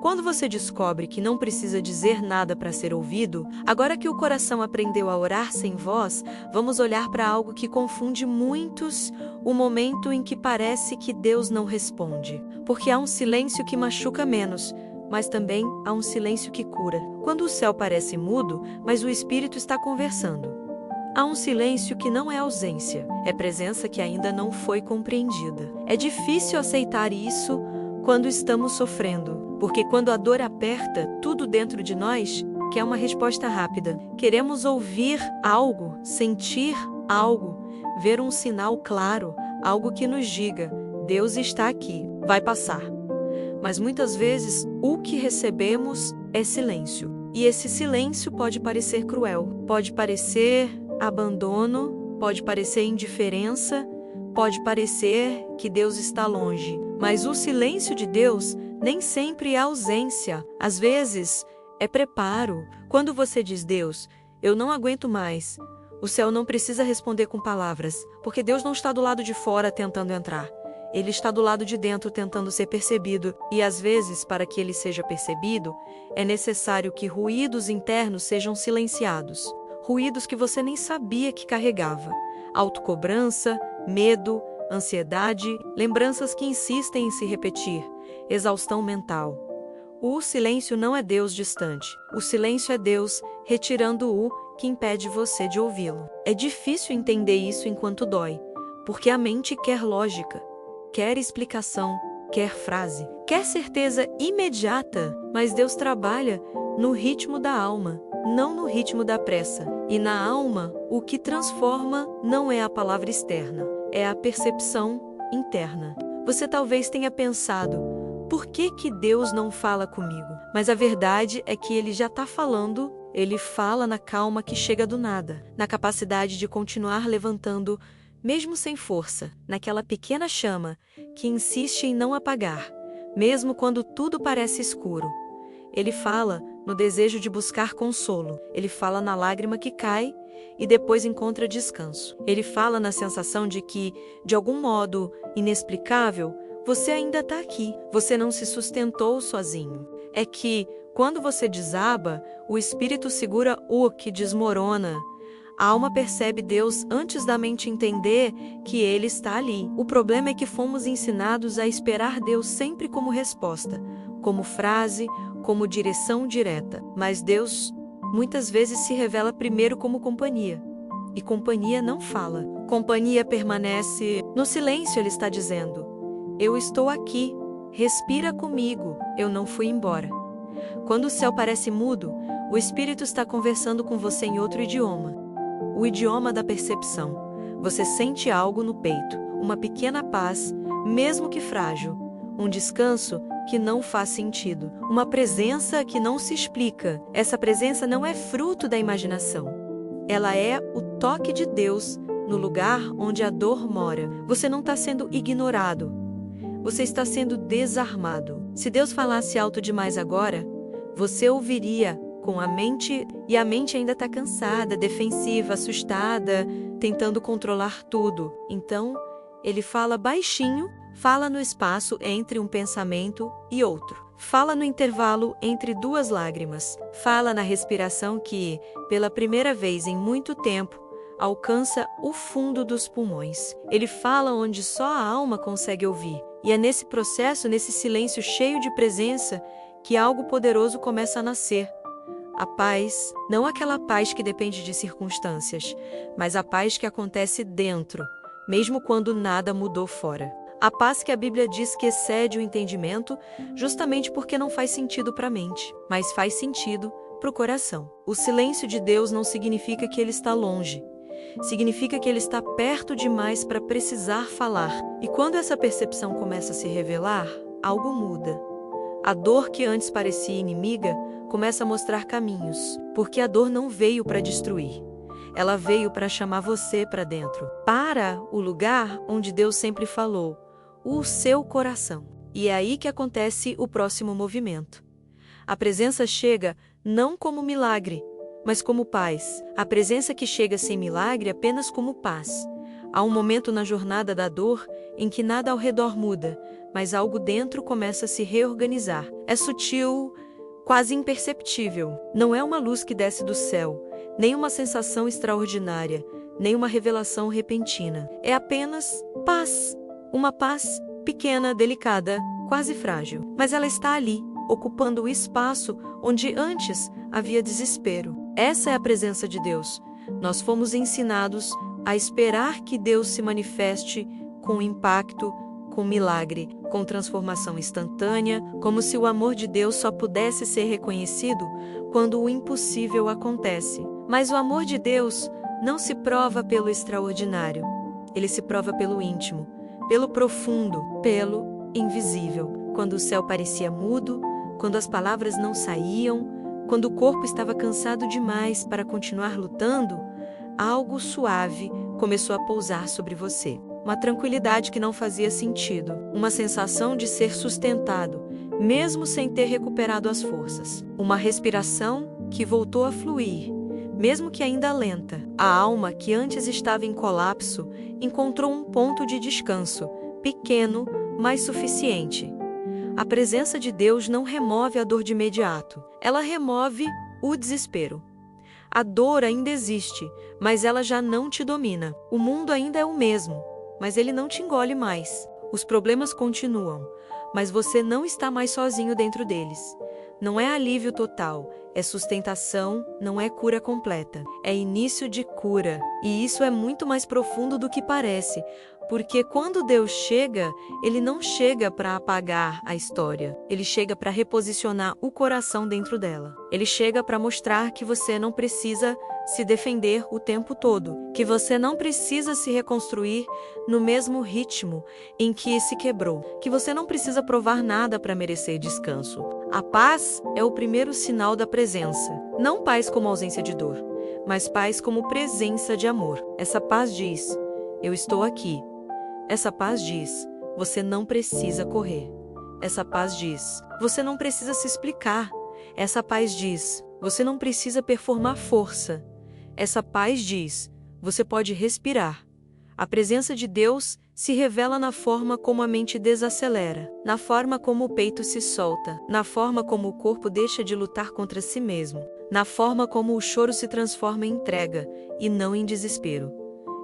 Quando você descobre que não precisa dizer nada para ser ouvido, agora que o coração aprendeu a orar sem voz, vamos olhar para algo que confunde muitos, o momento em que parece que Deus não responde. Porque há um silêncio que machuca menos, mas também há um silêncio que cura. Quando o céu parece mudo, mas o Espírito está conversando. Há um silêncio que não é ausência, é presença que ainda não foi compreendida. É difícil aceitar isso quando estamos sofrendo. Porque quando a dor aperta tudo dentro de nós, quer uma resposta rápida. Queremos ouvir algo, sentir algo, ver um sinal claro, algo que nos diga: Deus está aqui, vai passar. Mas muitas vezes o que recebemos é silêncio. E esse silêncio pode parecer cruel, pode parecer abandono, pode parecer indiferença, pode parecer que Deus está longe. Mas o silêncio de Deus nem sempre é ausência, às vezes é preparo. Quando você diz: Deus, eu não aguento mais, o céu não precisa responder com palavras, porque Deus não está do lado de fora tentando entrar. Ele está do lado de dentro tentando ser percebido, e às vezes, para que ele seja percebido, é necessário que ruídos internos sejam silenciados. Ruídos que você nem sabia que carregava. Autocobrança, medo, ansiedade, lembranças que insistem em se repetir, exaustão mental. O silêncio não é Deus distante. O silêncio é Deus retirando o que impede você de ouvi-lo. É difícil entender isso enquanto dói, porque a mente quer lógica, quer explicação, quer frase, quer certeza imediata, mas Deus trabalha no ritmo da alma, não no ritmo da pressa. E na alma, o que transforma não é a palavra externa, é a percepção interna. Você talvez tenha pensado: por que Deus não fala comigo? Mas a verdade é que Ele já está falando. Ele fala na calma que chega do nada, na capacidade de continuar levantando, mesmo sem força, naquela pequena chama que insiste em não apagar, mesmo quando tudo parece escuro. Ele fala no desejo de buscar consolo. Ele fala na lágrima que cai e depois encontra descanso. Ele fala na sensação de que, de algum modo inexplicável, você ainda está aqui. Você não se sustentou sozinho. É que, quando você desaba, o Espírito segura o que desmorona. A alma percebe Deus antes da mente entender que Ele está ali. O problema é que fomos ensinados a esperar Deus sempre como resposta, como frase, como direção direta. Mas Deus muitas vezes se revela primeiro como companhia. E companhia não fala. Companhia permanece no silêncio. Ele está dizendo: eu estou aqui, respira comigo, eu não fui embora. Quando o céu parece mudo, o Espírito está conversando com você em outro idioma. O idioma da percepção. Você sente algo no peito, uma pequena paz, mesmo que frágil, um descanso que não faz sentido, uma presença que não se explica. Essa presença não é fruto da imaginação. Ela é o toque de Deus no lugar onde a dor mora. Você não está sendo ignorado. Você está sendo desarmado. Se Deus falasse alto demais agora, você ouviria com a mente, e a mente ainda está cansada, defensiva, assustada, tentando controlar tudo. Então, Ele fala baixinho, fala no espaço entre um pensamento e outro. Fala no intervalo entre duas lágrimas. Fala na respiração que, pela primeira vez em muito tempo, alcança o fundo dos pulmões. Ele fala onde só a alma consegue ouvir. E é nesse processo, nesse silêncio cheio de presença, que algo poderoso começa a nascer. A paz, não aquela paz que depende de circunstâncias, mas a paz que acontece dentro, mesmo quando nada mudou fora. A paz que a Bíblia diz que excede o entendimento, justamente porque não faz sentido para a mente, mas faz sentido para o coração. O silêncio de Deus não significa que Ele está longe. Significa que Ele está perto demais para precisar falar. E quando essa percepção começa a se revelar, algo muda. A dor que antes parecia inimiga começa a mostrar caminhos, porque a dor não veio para destruir. Ela veio para chamar você para dentro, para o lugar onde Deus sempre falou, o seu coração. E é aí que acontece o próximo movimento. A presença chega não como milagre, mas como paz. A presença que chega sem milagre apenas como paz. Há um momento na jornada da dor em que nada ao redor muda, mas algo dentro começa a se reorganizar. É sutil, quase imperceptível. Não é uma luz que desce do céu, nem uma sensação extraordinária, nem uma revelação repentina. É apenas paz. Uma paz pequena, delicada, quase frágil. Mas ela está ali, ocupando o espaço onde antes havia desespero. Essa é a presença de Deus. Nós fomos ensinados a esperar que Deus se manifeste com impacto, com milagre, com transformação instantânea, como se o amor de Deus só pudesse ser reconhecido quando o impossível acontece. Mas o amor de Deus não se prova pelo extraordinário. Ele se prova pelo íntimo, pelo profundo, pelo invisível. Quando o céu parecia mudo, quando as palavras não saíam, quando o corpo estava cansado demais para continuar lutando, algo suave começou a pousar sobre você. Uma tranquilidade que não fazia sentido, uma sensação de ser sustentado, mesmo sem ter recuperado as forças. Uma respiração que voltou a fluir, mesmo que ainda lenta. A alma que antes estava em colapso encontrou um ponto de descanso, pequeno, mas suficiente. A presença de Deus não remove a dor de imediato, ela remove o desespero. A dor ainda existe, mas ela já não te domina. O mundo ainda é o mesmo, mas ele não te engole mais. Os problemas continuam, mas você não está mais sozinho dentro deles. Não é alívio total, é sustentação, não é cura completa. É início de cura. E isso é muito mais profundo do que parece, porque quando Deus chega, Ele não chega para apagar a história. Ele chega para reposicionar o coração dentro dela. Ele chega para mostrar que você não precisa se defender o tempo todo, que você não precisa se reconstruir no mesmo ritmo em que se quebrou, que você não precisa provar nada para merecer descanso. A paz é o primeiro sinal da presença. Não paz como ausência de dor, mas paz como presença de amor. Essa paz diz: eu estou aqui. Essa paz diz: você não precisa correr. Essa paz diz: você não precisa se explicar. Essa paz diz: você não precisa performar força. Essa paz diz: você pode respirar. A presença de Deus se revela na forma como a mente desacelera, na forma como o peito se solta, na forma como o corpo deixa de lutar contra si mesmo, na forma como o choro se transforma em entrega e não em desespero.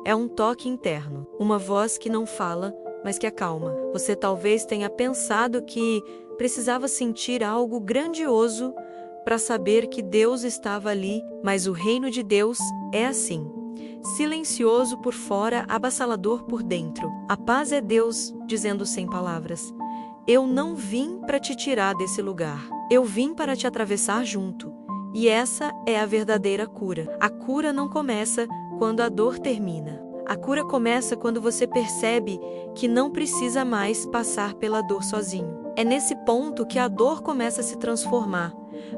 É um toque interno, uma voz que não fala, mas que acalma. Você talvez tenha pensado que precisava sentir algo grandioso para saber que Deus estava ali, mas o reino de Deus é assim. Silencioso por fora, avassalador por dentro. A paz é Deus dizendo sem palavras: eu não vim para te tirar desse lugar. Eu vim para te atravessar junto. E essa é a verdadeira cura. A cura não começa quando a dor termina. A cura começa quando você percebe que não precisa mais passar pela dor sozinho. É nesse ponto que a dor começa a se transformar,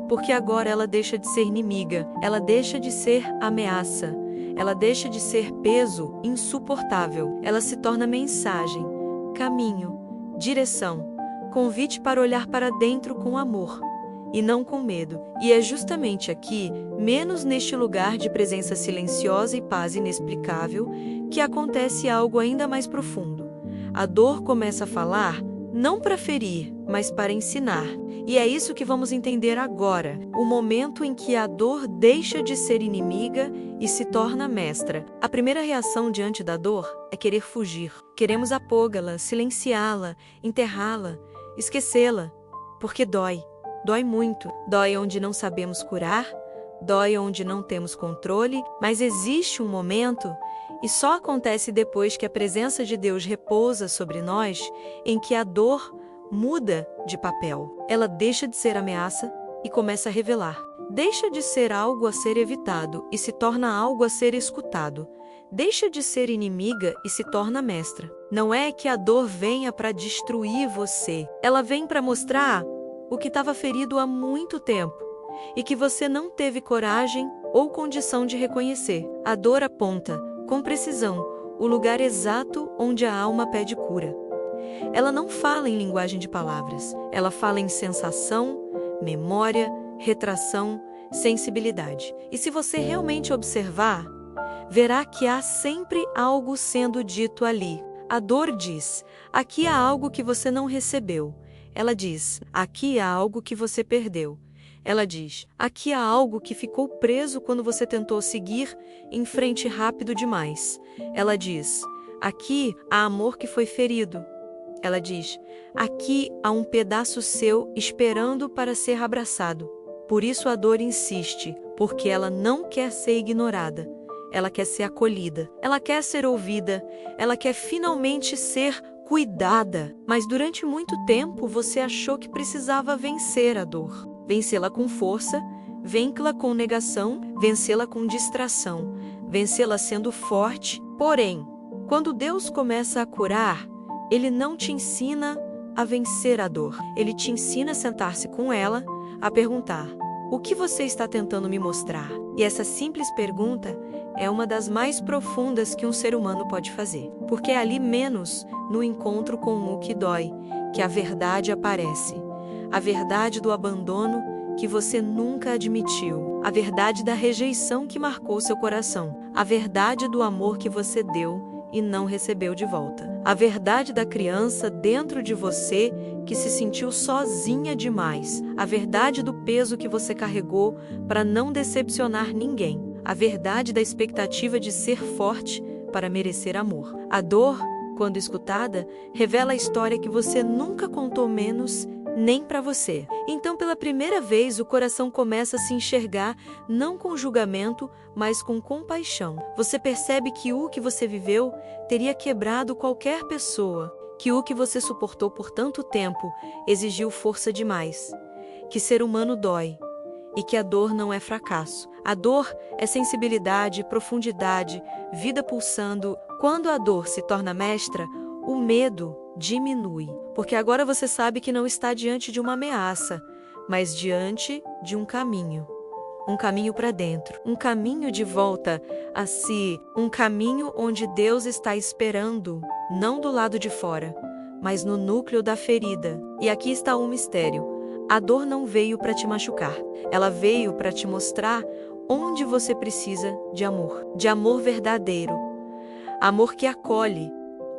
porque agora ela deixa de ser inimiga, ela deixa de ser ameaça, ela deixa de ser peso insuportável, ela se torna mensagem, caminho, direção, convite para olhar para dentro com amor e não com medo. E é justamente aqui, menos neste lugar de presença silenciosa e paz inexplicável, que acontece algo ainda mais profundo. A dor começa a falar, não para ferir, mas para ensinar. E é isso que vamos entender agora, o momento em que a dor deixa de ser inimiga e se torna mestra. A primeira reação diante da dor é querer fugir. Queremos apôgá-la, silenciá-la, enterrá-la, esquecê-la, porque dói. Dói muito, dói onde não sabemos curar, dói onde não temos controle, mas existe um momento, e só acontece depois que a presença de Deus repousa sobre nós, em que a dor muda de papel. Ela deixa de ser ameaça e começa a revelar. Deixa de ser algo a ser evitado e se torna algo a ser escutado. deixa de ser inimiga e se torna mestra. Não é que a dor venha para destruir você. Ela vem para mostrar o que estava ferido há muito tempo e que você não teve coragem ou condição de reconhecer. A dor aponta, com precisão, o lugar exato onde a alma pede cura. Ela não fala em linguagem de palavras. Ela fala em sensação, memória, retração, sensibilidade. E se você realmente observar, verá que há sempre algo sendo dito ali. A dor diz: aqui há algo que você não recebeu. Ela diz: aqui há algo que você perdeu. Ela diz: aqui há algo que ficou preso quando você tentou seguir em frente rápido demais. Ela diz: aqui há amor que foi ferido. Ela diz: aqui há um pedaço seu esperando para ser abraçado. Por isso a dor insiste, porque ela não quer ser ignorada. Ela quer ser acolhida, ela quer ser ouvida, ela quer finalmente ser cuidada. Mas durante muito tempo você achou que precisava vencer a dor. Vencê-la com força, vencê-la com negação, vencê-la com distração, vencê-la sendo forte. Porém, quando Deus começa a curar, Ele não te ensina a vencer a dor. Ele te ensina a sentar-se com ela, a perguntar: o que você está tentando me mostrar? E essa simples pergunta é uma das mais profundas que um ser humano pode fazer. Porque é ali menos, no encontro com o que dói, que a verdade aparece. A verdade do abandono que você nunca admitiu. A verdade da rejeição que marcou seu coração. A verdade do amor que você deu e não recebeu de volta. A verdade da criança dentro de você que se sentiu sozinha demais. A verdade do peso que você carregou para não decepcionar ninguém. A verdade da expectativa de ser forte para merecer amor. A dor, quando escutada, revela a história que você nunca contou menos nem para você. Então, pela primeira vez, o coração começa a se enxergar não com julgamento, mas com compaixão. Você percebe que o que você viveu teria quebrado qualquer pessoa, que o que você suportou por tanto tempo exigiu força demais, que ser humano dói e que a dor não é fracasso. A dor é sensibilidade, profundidade, vida pulsando. Quando a dor se torna mestra, o medo diminui, porque agora você sabe que não está diante de uma ameaça, mas diante de um caminho para dentro, um caminho de volta a si, um caminho onde Deus está esperando, não do lado de fora, mas no núcleo da ferida. E aqui está um mistério: a dor não veio para te machucar, ela veio para te mostrar onde você precisa de amor verdadeiro, amor que acolhe,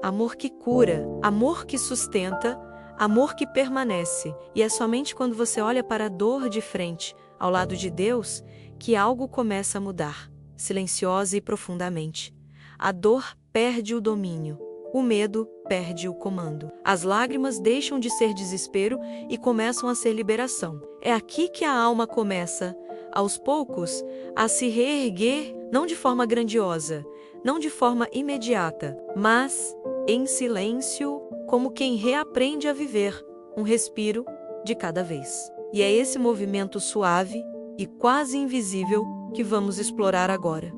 amor que cura, amor que sustenta, amor que permanece. E é somente quando você olha para a dor de frente, ao lado de Deus, que algo começa a mudar, silenciosa e profundamente. A dor perde o domínio, o medo perde o comando. As lágrimas deixam de ser desespero e começam a ser liberação. É aqui que a alma começa, aos poucos, a se reerguer, não de forma grandiosa, não de forma imediata, mas em silêncio, como quem reaprende a viver, um respiro de cada vez. E é esse movimento suave e quase invisível que vamos explorar agora.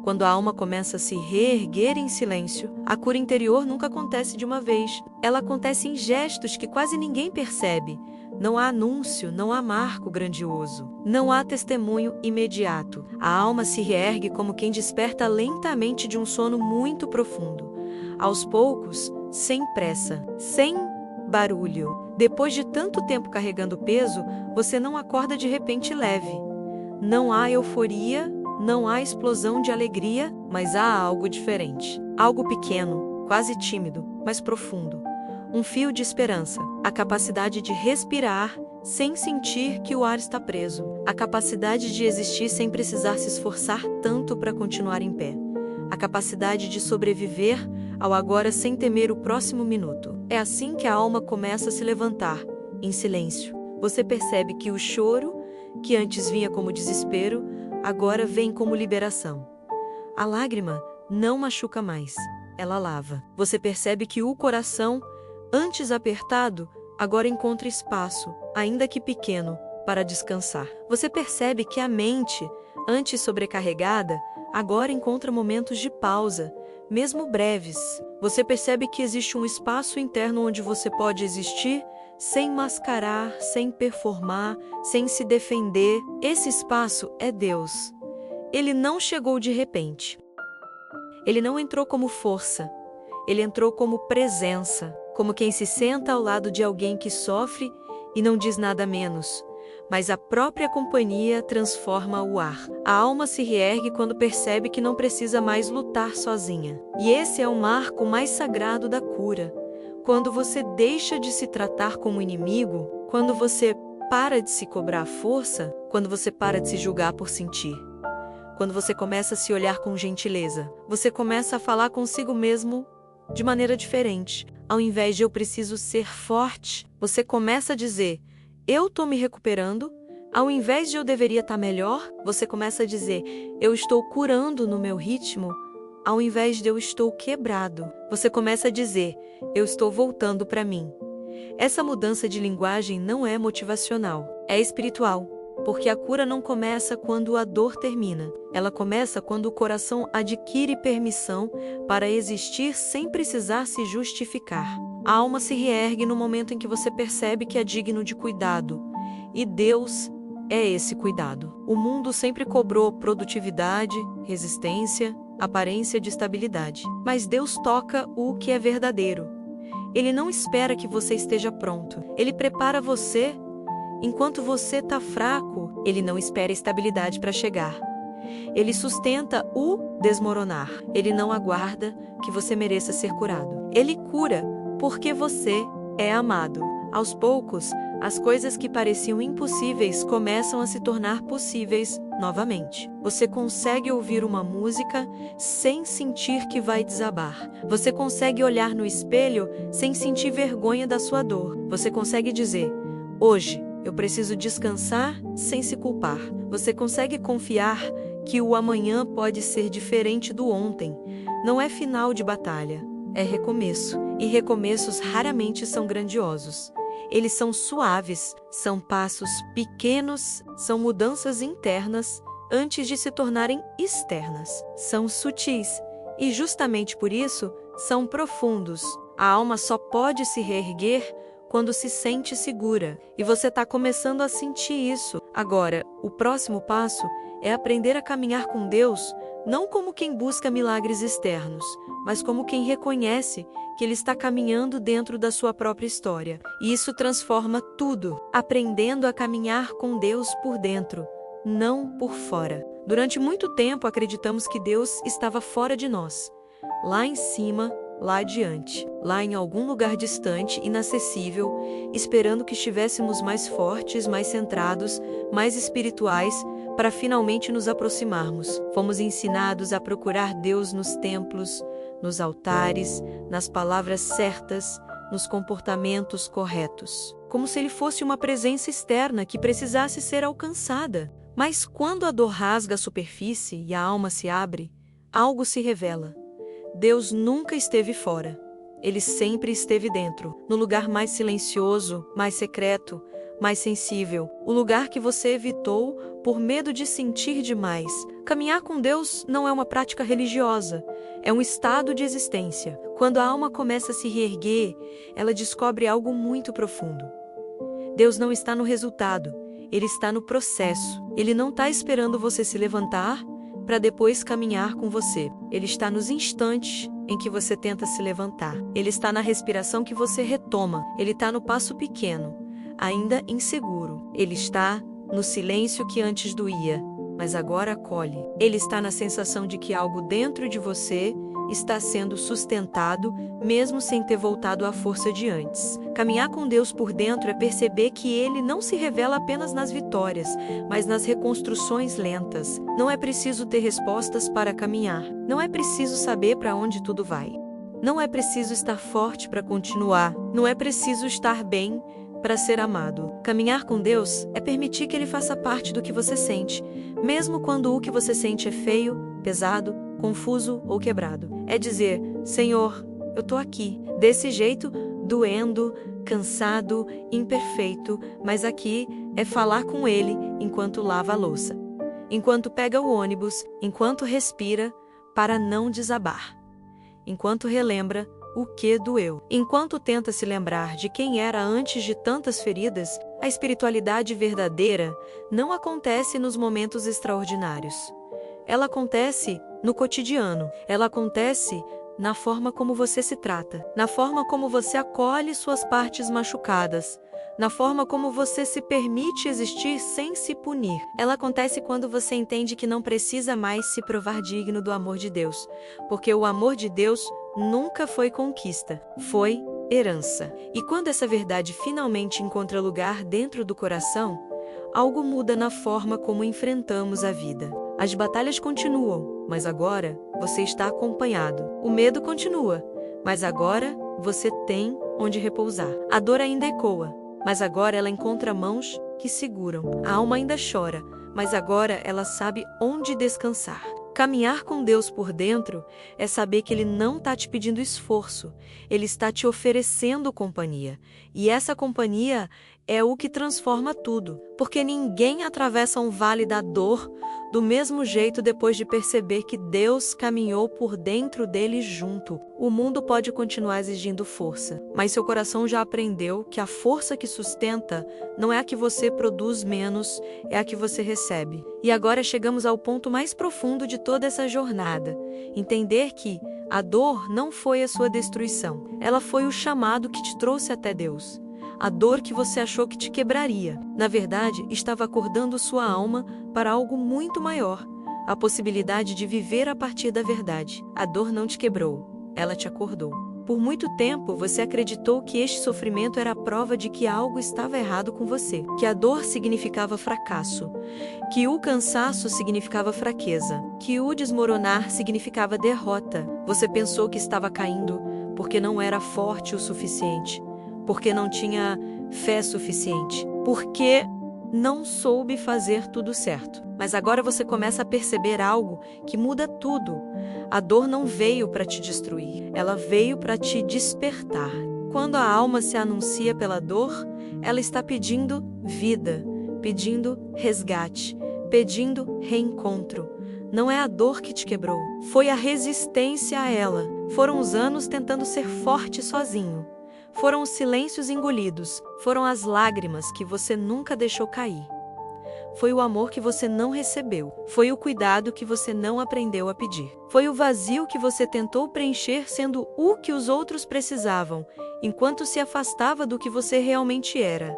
Quando a alma começa a se reerguer em silêncio, a cura interior nunca acontece de uma vez. Ela acontece em gestos que quase ninguém percebe. Não há anúncio, não há marco grandioso, não há testemunho imediato. A alma se reergue como quem desperta lentamente de um sono muito profundo. Aos poucos, sem pressa, sem barulho. Depois de tanto tempo carregando peso, você não acorda de repente leve. Não há euforia, não há explosão de alegria, mas há algo diferente. Algo pequeno, quase tímido, mas profundo. Um fio de esperança. A capacidade de respirar sem sentir que o ar está preso. A capacidade de existir sem precisar se esforçar tanto para continuar em pé. A capacidade de sobreviver ao agora sem temer o próximo minuto. É assim que a alma começa a se levantar, em silêncio. Você percebe que o choro, que antes vinha como desespero, agora vem como liberação. A lágrima não machuca mais, ela lava. Você percebe que o coração, antes apertado, agora encontra espaço, ainda que pequeno, para descansar. Você percebe que a mente, antes sobrecarregada, Agora encontra momentos de pausa, mesmo breves. Você percebe que existe um espaço interno onde você pode existir sem mascarar, sem performar, sem se defender. Esse espaço é Deus. Ele não chegou de repente. Ele não entrou como força. Ele entrou como presença, como quem se senta ao lado de alguém que sofre e não diz nada menos. Mas a própria companhia transforma o ar. A alma se reergue quando percebe que não precisa mais lutar sozinha. E esse é o marco mais sagrado da cura. Quando você deixa de se tratar como inimigo, quando você para de se cobrar força, quando você para de se julgar por sentir. Quando você começa a se olhar com gentileza, você começa a falar consigo mesmo de maneira diferente. Ao invés de eu preciso ser forte, você começa a dizer, eu estou me recuperando. Ao invés de eu deveria estar melhor, você começa a dizer, eu estou curando no meu ritmo. Ao invés de eu estou quebrado, você começa a dizer, eu estou voltando para mim. Essa mudança de linguagem não é motivacional, é espiritual. Porque a cura não começa quando a dor termina. Ela começa quando o coração adquire permissão para existir sem precisar se justificar. A alma se reergue no momento em que você percebe que é digno de cuidado. E Deus é esse cuidado. O mundo sempre cobrou produtividade, resistência, aparência de estabilidade. Mas Deus toca o que é verdadeiro. Ele não espera que você esteja pronto. Ele prepara você. Enquanto você está fraco, Ele não espera estabilidade para chegar. Ele sustenta o desmoronar. Ele não aguarda que você mereça ser curado. Ele cura porque você é amado. Aos poucos, as coisas que pareciam impossíveis começam a se tornar possíveis novamente. Você consegue ouvir uma música sem sentir que vai desabar. Você consegue olhar no espelho sem sentir vergonha da sua dor. Você consegue dizer, hoje, eu preciso descansar sem se culpar. Você consegue confiar que o amanhã pode ser diferente do ontem. Não é final de batalha, é recomeço. E recomeços raramente são grandiosos. Eles são suaves, são passos pequenos, são mudanças internas antes de se tornarem externas. São sutis e justamente por isso são profundos. A alma só pode se reerguer quando se sente segura, e você está começando a sentir isso. Agora, o próximo passo é aprender a caminhar com Deus, não como quem busca milagres externos, mas como quem reconhece que Ele está caminhando dentro da sua própria história. E isso transforma tudo, aprendendo a caminhar com Deus por dentro, não por fora. Durante muito tempo acreditamos que Deus estava fora de nós, lá em cima, lá adiante, lá em algum lugar distante, inacessível, esperando que estivéssemos mais fortes, mais centrados, mais espirituais, para finalmente nos aproximarmos. Fomos ensinados a procurar Deus nos templos, nos altares, nas palavras certas, nos comportamentos corretos, como se Ele fosse uma presença externa que precisasse ser alcançada. Mas quando a dor rasga a superfície e a alma se abre, algo se revela. Deus nunca esteve fora. Ele sempre esteve dentro, no lugar mais silencioso, mais secreto, mais sensível, o lugar que você evitou por medo de sentir demais. Caminhar com Deus não é uma prática religiosa, é um estado de existência. Quando a alma começa a se reerguer, ela descobre algo muito profundo. Deus não está no resultado, Ele está no processo. Ele não está esperando você se levantar para depois caminhar com você. Ele está nos instantes em que você tenta se levantar. Ele está na respiração que você retoma. Ele está no passo pequeno, ainda inseguro. Ele está no silêncio que antes doía, mas agora acolhe. Ele está na sensação de que algo dentro de você está sendo sustentado, mesmo sem ter voltado à força de antes. Caminhar com Deus por dentro é perceber que Ele não se revela apenas nas vitórias, mas nas reconstruções lentas. Não é preciso ter respostas para caminhar. Não é preciso saber para onde tudo vai. Não é preciso estar forte para continuar. Não é preciso estar bem para ser amado. Caminhar com Deus é permitir que Ele faça parte do que você sente, mesmo quando o que você sente é feio, pesado, confuso ou quebrado. É dizer, Senhor, eu estou aqui, desse jeito, doendo, cansado, imperfeito, mas aqui é falar com Ele enquanto lava a louça. enquanto pega o ônibus, enquanto respira, para não desabar. Enquanto relembra o que doeu. Enquanto tenta se lembrar de quem era antes de tantas feridas, a espiritualidade verdadeira não acontece nos momentos extraordinários. Ela acontece no cotidiano. Ela acontece na forma como você se trata, na forma como você acolhe suas partes machucadas, na forma como você se permite existir sem se punir. Ela acontece quando você entende que não precisa mais se provar digno do amor de Deus, porque o amor de Deus nunca foi conquista, foi herança. E quando essa verdade finalmente encontra lugar dentro do coração, algo muda na forma como enfrentamos a vida. As batalhas continuam, mas agora você está acompanhado. O medo continua, mas agora você tem onde repousar. A dor ainda ecoa, mas agora ela encontra mãos que seguram. A alma ainda chora, mas agora ela sabe onde descansar. Caminhar com Deus por dentro é saber que Ele não está te pedindo esforço, Ele está te oferecendo companhia. E essa companhia é o que transforma tudo, porque ninguém atravessa um vale da dor do mesmo jeito depois de perceber que Deus caminhou por dentro dele junto. O mundo pode continuar exigindo força, mas seu coração já aprendeu que a força que sustenta não é a que você produz menos, é a que você recebe. E agora chegamos ao ponto mais profundo de toda essa jornada, entender que a dor não foi a sua destruição, ela foi o chamado que te trouxe até Deus. A dor que você achou que te quebraria, na verdade, estava acordando sua alma para algo muito maior, a possibilidade de viver a partir da verdade. A dor não te quebrou, ela te acordou. Por muito tempo, você acreditou que este sofrimento era a prova de que algo estava errado com você, que a dor significava fracasso, que o cansaço significava fraqueza, que o desmoronar significava derrota. Você pensou que estava caindo porque não era forte o suficiente, porque não tinha fé suficiente, porque não soube fazer tudo certo. Mas agora você começa a perceber algo que muda tudo. A dor não veio para te destruir, ela veio para te despertar. Quando a alma se anuncia pela dor, ela está pedindo vida, pedindo resgate, pedindo reencontro. Não é a dor que te quebrou, foi a resistência a ela. Foram os anos tentando ser forte sozinho. Foram os silêncios engolidos, foram as lágrimas que você nunca deixou cair. Foi o amor que você não recebeu, foi o cuidado que você não aprendeu a pedir. Foi o vazio que você tentou preencher sendo o que os outros precisavam, enquanto se afastava do que você realmente era.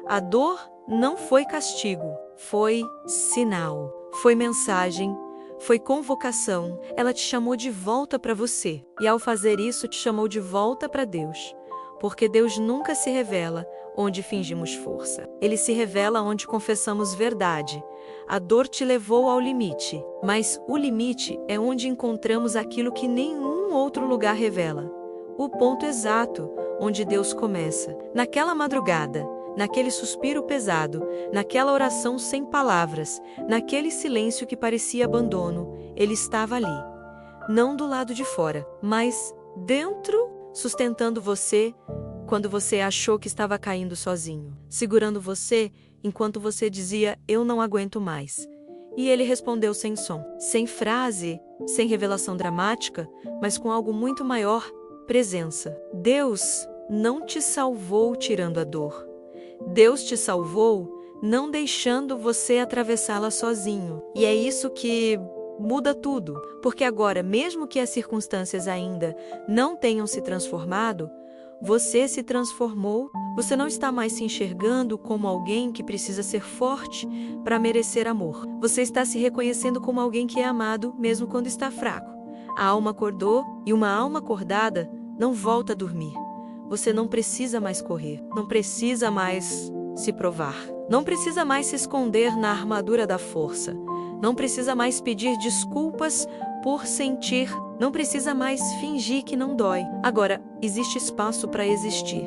A dor não foi castigo, foi sinal, foi mensagem, foi convocação. Ela te chamou de volta para você, e ao fazer isso te chamou de volta para Deus. Porque Deus nunca se revela onde fingimos força. Ele se revela onde confessamos verdade. A dor te levou ao limite, mas o limite é onde encontramos aquilo que nenhum outro lugar revela. O ponto exato onde Deus começa. Naquela madrugada, naquele suspiro pesado, naquela oração sem palavras, naquele silêncio que parecia abandono, Ele estava ali. Não do lado de fora, mas dentro, sustentando você quando você achou que estava caindo sozinho, segurando você enquanto você dizia, eu não aguento mais. E ele respondeu sem som, sem frase, sem revelação dramática, mas com algo muito maior, presença. Deus não te salvou tirando a dor. Deus te salvou não deixando você atravessá-la sozinho. E é isso que muda tudo, porque agora, mesmo que as circunstâncias ainda não tenham se transformado, você se transformou, você não está mais se enxergando como alguém que precisa ser forte para merecer amor. Você está se reconhecendo como alguém que é amado, mesmo quando está fraco. A alma acordou e uma alma acordada não volta a dormir. Você não precisa mais correr, não precisa mais se provar, não precisa mais se esconder na armadura da força. Não precisa mais pedir desculpas por sentir, não precisa mais fingir que não dói. Agora, existe espaço para existir,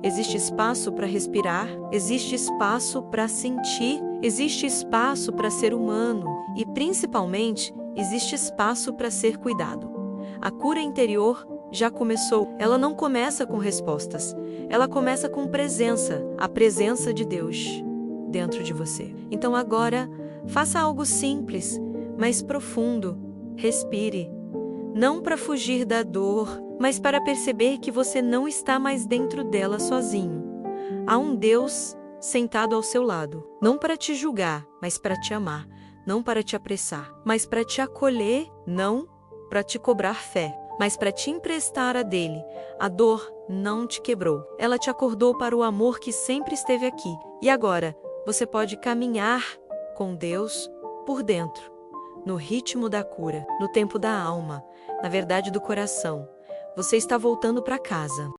existe espaço para respirar, existe espaço para sentir, existe espaço para ser humano e, principalmente, existe espaço para ser cuidado. A cura interior já começou. Ela não começa com respostas, ela começa com presença, a presença de Deus dentro de você. Então agora, Faça algo simples, mas profundo. Respire. Não para fugir da dor, mas para perceber que você não está mais dentro dela sozinho. Há um Deus sentado ao seu lado, não para te julgar, mas para te amar, não para te apressar, mas para te acolher, não para te cobrar fé, mas para te emprestar a dele. A dor não te quebrou, ela te acordou para o amor que sempre esteve aqui. E agora, você pode caminhar com Deus por dentro, no ritmo da cura, no tempo da alma, na verdade do coração. Você está voltando para casa.